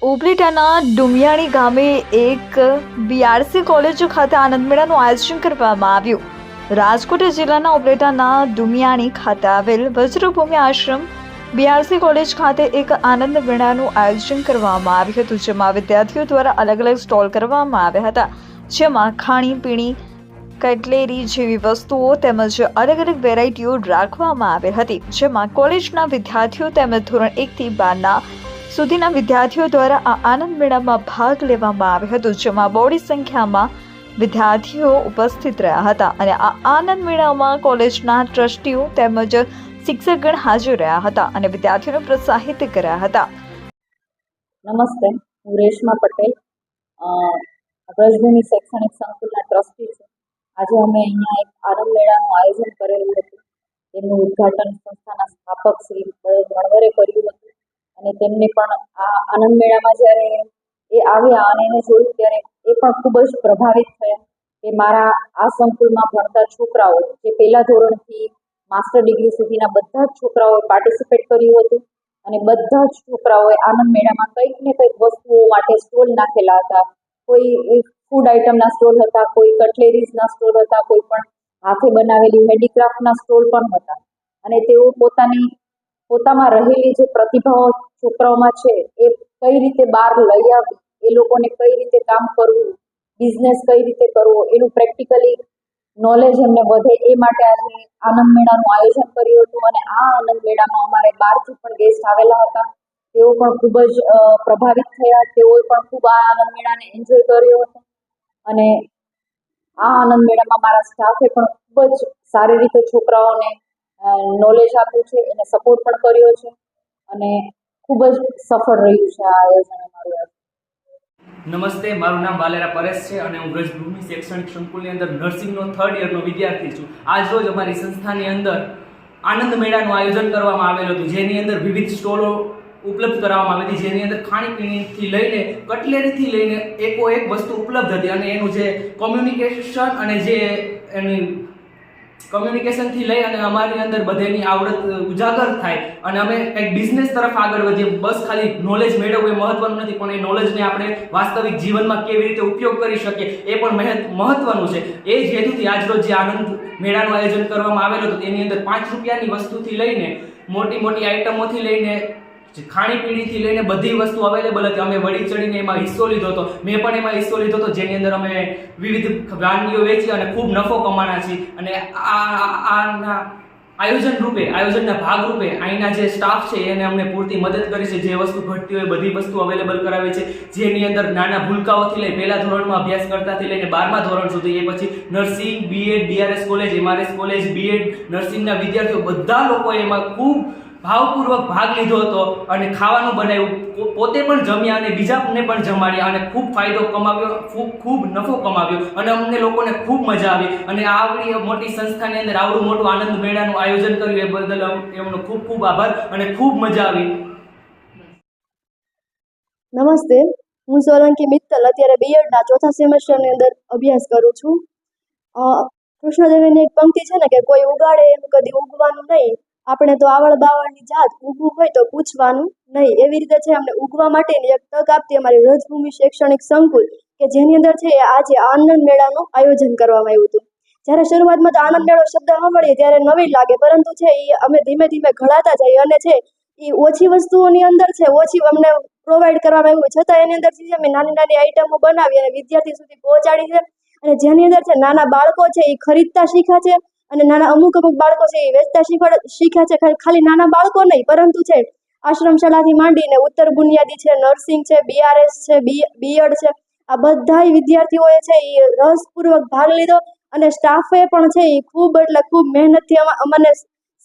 ઉપલેટાના ડુમિયાણી ગામે એક BRC college ખાતે આનંદ મેળાનું આયોજન કરવામાં આવ્યું। રાજકોટ જિલ્લાના ઉપલેટાના ડુમિયાણી ખાતે આવેલ વજ્રભૂમિ આશ્રમ બીઆરસી કોલેજ ખાતે એક આનંદ મેળાનું આયોજન કરવામાં આવ્યું હતું, જેમાં વિદ્યાર્થીઓ દ્વારા અલગ અલગ સ્ટોલ કરવામાં આવ્યા હતા, જેમાં ખાણીપીણી, કટલેરી જેવી વસ્તુઓ તેમજ અલગ અલગ વેરાયટીઓ રાખવામાં આવેલ હતી, જેમાં કોલેજના વિદ્યાર્થીઓ તેમજ ધોરણ 1 થી 12ના સુધીના વિદ્યાર્થીઓ દ્વારા આ આનંદ મેળામાં ભાગ લેવામાં આવ્યો હતો, જેમાં બહોળી સંખ્યામાં વિદ્યાર્થીઓ ઉપસ્થિત રહ્યા હતા અને આ આનંદ મેળામાં કોલેજના ટ્રસ્ટીઓ તેમજ શિક્ષકગણ હાજર રહ્યા હતા અને વિદ્યાર્થીઓને પ્રોત્સાહિત કર્યા હતા। નમસ્તે, હું રેશમા પટેલ, વ્રજભૂમિ શૈક્ષણિક સંકુલના ટ્રસ્ટી છું। આજે અમે અહીંયા એક આનંદ મેળાનું આયોજન કરેલું હતું। તેમનું ઉદ્ઘાટન સંસ્થાના સ્થાપક શ્રી વણવરે કર્યું હતું અને તેમને પણ આ આનંદ મેળામાં જ્યારે એ આવ્યા અને એને જોયું ત્યારે એ પણ ખૂબ જ પ્રભાવિત થયા કે મારા આ સંકુલમાં ભણતા છોકરાઓ જે પહેલા ધોરણથી માસ્ટર ડિગ્રી સુધીના બધા જ છોકરાઓએ પાર્ટિસિપેટ કર્યું હતું અને બધા જ છોકરાઓએ આનંદ મેળામાં કંઈક ને કંઈક વસ્તુઓ માટે સ્ટોલ નાખેલા હતા। કોઈ ફૂડ આઇટમના સ્ટોલ હતા, કોઈ કટલેરીઝના સ્ટોલ હતા, કોઈ પણ હાથે બનાવેલી હેન્ડીક્રાફ્ટના સ્ટોલ પણ હતા અને તેઓ પોતામાં રહેલી જે પ્રતિભાઓ છોકરાઓમાં છે એ કઈ રીતે બહાર લઈ આવી, એ લોકોને કઈ રીતે કામ કરવું, બિઝનેસ કઈ રીતે કરવો, એનું પ્રેક્ટિકલી નોલેજ એમને વધે એ માટે આજે આનંદ મેળાનું આયોજન કર્યું હતું અને આ આનંદ મેળામાં અમારે બહારથી પણ ગેસ્ટ આવેલા હતા। તેઓ પણ ખૂબ જ પ્રભાવિત થયા, તેઓએ પણ ખૂબ આ આનંદ મેળાને એન્જોય કર્યો હતો અને આ આનંદ મેળામાં મારા સ્ટાફે પણ ખૂબ જ સારી રીતે છોકરાઓને નોલેજ આપ્યું છે, એને સપોર્ટ પણ કર્યો છે અને ખૂબ જ સફળ રહ્યું છે આ આયોજન અમારું। નમસ્તે, મારું નામ વાલેરા પરેશ છે અને હું વ્રજભૂમિ શૈક્ષણિક સંકુલની અંદર નર્સિંગનો 3rd યરનો વિદ્યાર્થી છું। આજ રોજ અમારી સંસ્થાની અંદર આનંદ મેળાનું આયોજન કરવામાં આવેલું હતું, જેની અંદર વિવિધ સ્ટોલો ઉપલબ્ધ કરાવવામાં આવી હતી, જેની અંદર ખાણીપીણીથી લઈને કટલેરીથી લઈને એકો એક વસ્તુ ઉપલબ્ધ હતી અને એનું જે કોમ્યુનિકેશન અને જે એની કમ્યુનિકેશનથી લઈ અને અમારી અંદર બધેની આવડત ઉજાગર થાય અને અમે કંઈક બિઝનેસ તરફ આગળ વધીએ। બસ ખાલી નોલેજ મેળવવું એ મહત્વનું નથી, પણ એ નોલેજને આપણે વાસ્તવિક જીવનમાં કેવી રીતે ઉપયોગ કરી શકીએ એ પણ મહત્વનું છે। એ જ હેતુથી આજરોજ જે આનંદ મેળાનું આયોજન કરવામાં આવેલું હતું, તેની અંદર 5 રૂપિયાની વસ્તુથી લઈને મોટી મોટી આઇટમોથી લઈને ખાણીપીણીથી લઈને બધી વસ્તુ અવેલેબલ હતી। અમે વળી ચડીને એમાં હિસ્સો લીધો હતો, મેં પણ એમાં હિસ્સો લીધો હતો, જેની અંદર અમે વિવિધ વાનગીઓ વેચી અને ખૂબ નફો કમાના છીએ અને આના આયોજનના ભાગરૂપે અહીંના જે સ્ટાફ છે એને અમને પૂરતી મદદ કરી છે। જે વસ્તુ ઘટતી હોય બધી વસ્તુ અવેલેબલ કરાવી છે, જેની અંદર નાના ભૂલકાઓથી લઈ પહેલા ધોરણમાં અભ્યાસ કરતાથી લઈને 12મા ધોરણ સુધી, એ પછી nursing, BEd, DRS college, MRS college, BEd નર્સિંગના વિદ્યાર્થીઓ બધા લોકોએ એમાં ખૂબ ભાવપૂર્વક ભાગ લીધો હતો અને ખાવાનું બનાવ્યું, પોતે પણ જમ્યા અને બીજાને પણ જમાડ્યા અને ખૂબ ફાયદો કમાવ્યો, ખૂબ નફો કમાવ્યો અને અમને લોકોને ખૂબ મજા આવી અને આવડી મોટી સંસ્થાની અંદર આવડું મોટું આનંદ મેળાનું આયોજન કર્યું એ બદલ એમનો ખૂબ ખૂબ આભાર અને ખૂબ મજા આવી। નમસ્તે, હું સોલંકી મિત્તલ અત્યારે બીએડના 4થા સેમેસ્ટરની અંદર અભ્યાસ કરું છું। કૃષ્ણદેવીની એક પંક્તિ છે ને કે કોઈ ઉગાડે એમ કદી ઉગવાનું નહીં, આપણે તો આવળ બાવળની જાત, ઉગવું હોય તો પૂછવાનું નહીં। એવી રીતે છે અમને ઉગવા માટેની એક તક આપતી અમારી વ્રજભૂમિ શૈક્ષણિક સંકુલ કે જેની અંદર છે આજે આનંદ મેળાનું આયોજન કરવામાં આવ્યું હતું। જ્યારે શરૂઆતમાં તો આનંદ મેળો શબ્દ સાંભળીએ ત્યારે નવી લાગે, પરંતુ છે એ અમે ધીમે ધીમે ઘડાતા જઈએ અને છે એ ઓછી વસ્તુઓની અંદર છે ઓછી અમને પ્રોવાઈડ કરવામાં આવ્યું, છતાં એની અંદર છે અમે નાની નાની આઈટમો બનાવી અને વિદ્યાર્થી સુધી પહોંચાડી છે અને જેની અંદર છે નાના બાળકો છે એ ખરીદતા શીખ્યા છે અને નાના અમુક બાળકો છે એ વેચતા શીખ્યા છે। ખાલી નાના બાળકો નહીં, પરંતુ છે આશ્રમ શાળાથી માંડીને ઉત્તર બુનિયાદી છે, નર્સિંગ છે, બીઆરએસ છે, બીએડ છે, આ બધા વિદ્યાર્થીઓએ છે એ રસપૂર્વક ભાગ લીધો અને સ્ટાફે પણ છે એ ખૂબ મહેનતથી અમને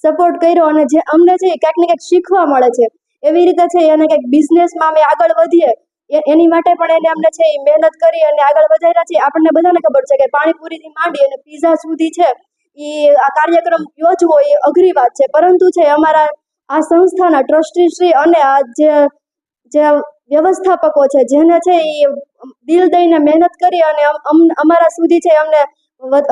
સપોર્ટ કર્યો અને જે અમને છે એ ક્યાંક ને ક્યાંક શીખવા મળે છે। એવી રીતે છે અને કંઈક બિઝનેસમાં અમે આગળ વધીએ એની માટે પણ એને અમને છે એ મહેનત કરી અને આગળ વધાર્યા છે। આપણને બધાને ખબર છે કે પાણીપુરીથી માંડી અને પીઝા સુધી છે એ આ કાર્યક્રમ યોજવો એ અઘરી વાત છે, પરંતુ છે અમારા આ સંસ્થાના ટ્રસ્ટીશ્રી અને આ જે વ્યવસ્થાપકો છે જેને છે એ દિલ દઈને મહેનત કરી અને અમારા સુધી છે અમને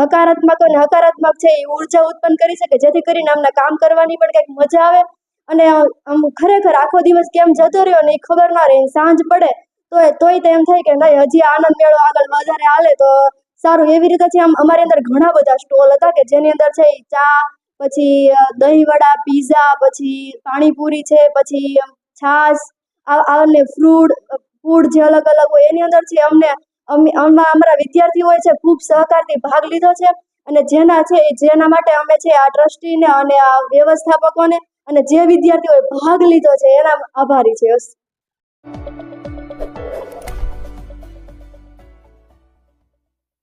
હકારાત્મક છે એ ઉર્જા ઉત્પન્ન કરી શકે, જેથી કરીને અમને કામ કરવાની પણ કંઈક મજા આવે અને આમ ખરેખર આખો દિવસ કેમ જતો રહ્યો ને એ ખબર ના રહે. સાંજ પડે તોય તો એમ થાય કે નહીં, હજી આનંદ મેળો આગળ વધારે હાલે તો સારું. એવી રીતે છે આમ અમારી અંદર ઘણા બધા સ્ટોલ હતા કે જેની અંદર છે ઈ ચા, પછી દહીંવડા, પીઝા, પછી પાણીપુરી છે, પછી છાશ અને ફૂડ જે અલગ અલગ હોય એની અંદર છે અમારા વિદ્યાર્થીઓએ છે ખૂબ સહકારથી ભાગ લીધો છે. અને જેના માટે અમે છે આ ટ્રસ્ટીને અને આ વ્યવસ્થાપકોને અને જે વિદ્યાર્થીઓએ ભાગ લીધો છે એના આભારી છે.